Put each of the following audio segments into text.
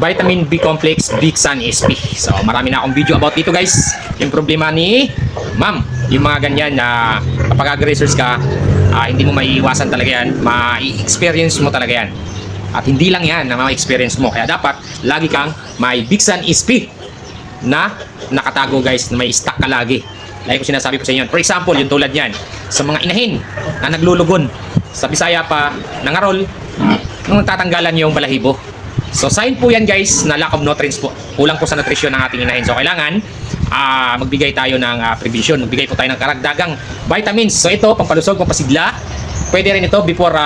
Vitamin B complex Big Sun SP. So marami na akong video about dito guys. Yung problema ni ma'am, yung mga ganyan na kapag ag-research ka, hindi mo maiiwasan talaga yan, ma-experience mo talaga yan. At hindi lang yan na ma-experience mo. Kaya dapat lagi kang may Big Sun SP na nakatago guys, na may stock ka lagi. Like ko sinasabi ko sa inyo. For example, yung tulad yan, sa mga inahin na naglulugon, sa Bisaya pa, nangarol, nung tatanggalan yung balahibo. So sign po yan guys na lack of nutrients po. Kulang po sa nutrisyon ng ating inahin. So kailangan magbigay tayo ng prevention. Magbigay po tayo ng karagdagang vitamins. So ito, pampalusog, pampasigla. Pwede rin ito before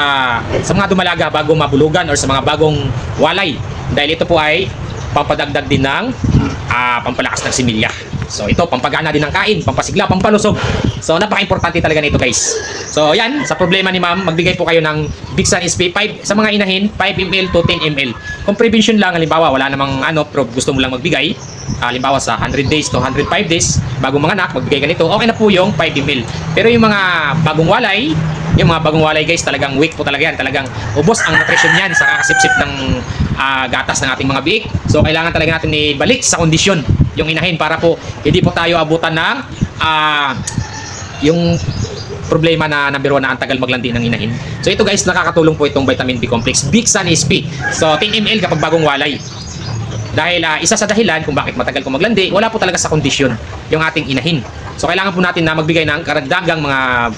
sa mga dumalaga bago mabulugan or sa mga bagong walay. Dahil ito po ay pampadagdag din ng pampalakas ng similya. So ito, pampagana din ng kain, pampasigla, pampalusog. So napaka-importante talaga nito guys. So yan, sa problema ni ma'am, magbigay po kayo ng Big Sun SP 5 sa mga inahin, 5 ml to 10 ml. Kung prevention lang, halimbawa wala namang pero gusto mo lang magbigay, halimbawa sa 100 days to 105 days bago mga anak, magbigay ganito, okay na po yung 5 ml. Pero yung mga bagong walay guys, talagang weak po talaga yan. Talagang ubos ang nutrition yan sa kakasipsip ng gatas ng ating mga biik. So kailangan talaga natin ibalik sa kondisyon yung inahin para po hindi po tayo abutan ng yung problema na number 1 na ang tagal maglandi ng inahin. So ito guys, nakakatulong po itong vitamin B complex Big Sun SP. So 10 ml kapag bagong walay. Dahil isa sa dahilan kung bakit matagal kong maglandi, wala po talaga sa kondisyon yung ating inahin. So kailangan po natin na magbigay ng karagdagang mga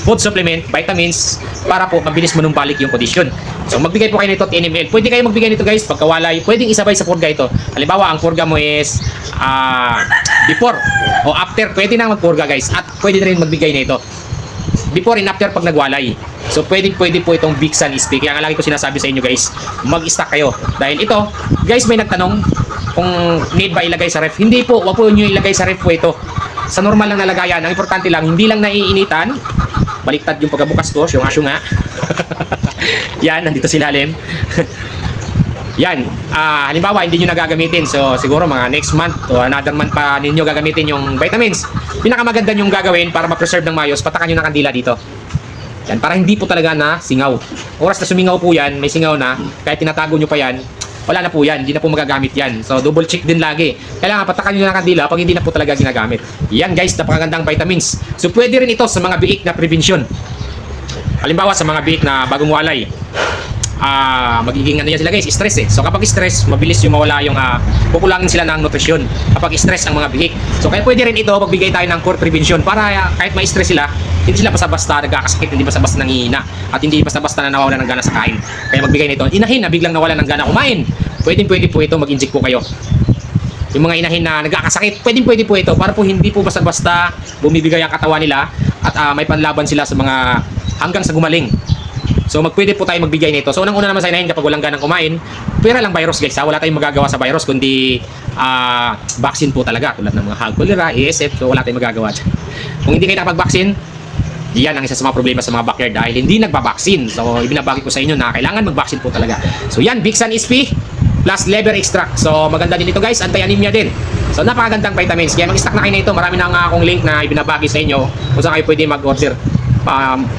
food supplement, vitamins para po mabilis manumbalik yung kondisyon. So magbigay po kayo nito 10 ml. Pwede kayo magbigay nito guys pagkawalay. Pwedeng isabay sa purga ito. Halimbawa ang purga mo is before o after, pwede na magpurga guys. At pwede na rin magbigay nito before and after pag nagwalay. So pwede po itong Big Sun SP. Kaya nga lagi ko sinasabi sa inyo guys, mag-stock kayo. Dahil ito, guys, may nagtanong kung need ba ilagay sa ref. Hindi po, wag po nyo ilagay sa ref po ito. Sa normal lang na lagayan. Ang importante lang, hindi lang naiinitan. Baliktad yung pagkabukas ko, yung asyo nga. Yan, nandito si lalim. Yan, halimbawa hindi nyo nagagamitin. So siguro mga next month o another month pa ninyo gagamitin yung vitamins. Pinakamaganda yung gagawin para ma-preserve ng mayos, patakan nyo ng kandila dito. Yan, para hindi po talaga na singaw. Oras na sumingaw po yan, may singaw na, kahit tinatago nyo pa yan, wala na po yan, hindi na po magagamit yan. So double check din lagi. Kailangan patakan nyo ng kandila pag hindi na po talaga ginagamit. Yan guys, napakagandang vitamins. So pwede rin ito sa mga biik na prevention. Halimbawa sa mga biik na bagong walay, magiging ano yan sila guys, stress eh. So kapag stress, mabilis yung mawala yung kukulangin sila ng nutrisyon kapag stress ang mga bihik. So kaya pwede rin ito magbigay tayo ng core prevention para kahit may stress sila, hindi sila basta-basta nagkakasakit, hindi basta-basta nangihina, at hindi basta-basta na nawawala ng gana sa kain. Kaya magbigay nito. Inahin na biglang nawala ng gana kumain, pwede po ito, mag-inject po kayo. Yung mga inahin na nagkakasakit, pwede po ito para po hindi po basta-basta bumibigay ang katawan nila at may panlaban sila sa mga hanggang sa gumaling. So pwede po tayo magbigay nito. So unang-una naman sa inahin kapag walang ganang kumain, pwera lang virus guys. Wala tayong magagawa sa virus kundi vaccine po talaga. Tulad ng mga hog cholera, ASF, so wala tayong magagawa dyan. Kung hindi kayo nakapag-vaccine, yan ang isa sa mga problema sa mga backyard dahil hindi nagba-vaccine. So ibinabagi ko sa inyo na kailangan mag-vaccine po talaga. So yan, Big Sun SP plus lever extract. So maganda din ito guys, anti-anemia din. So napakagandang vitamins. Kaya mag-stock na kayo na ito. Marami na nga akong link na ibinabagi sa inyo kung saan kayo pwede mag-order.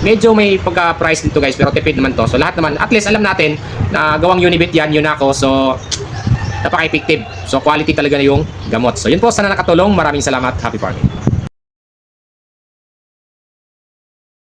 Medyo may pagka-price dito guys, pero tipid naman to. So lahat naman, at least alam natin na gawang Unibit yan, yun ako. So napaka-effective. So quality talaga na yung gamot. So yun po, sana nakatulong. Maraming salamat. Happy farming.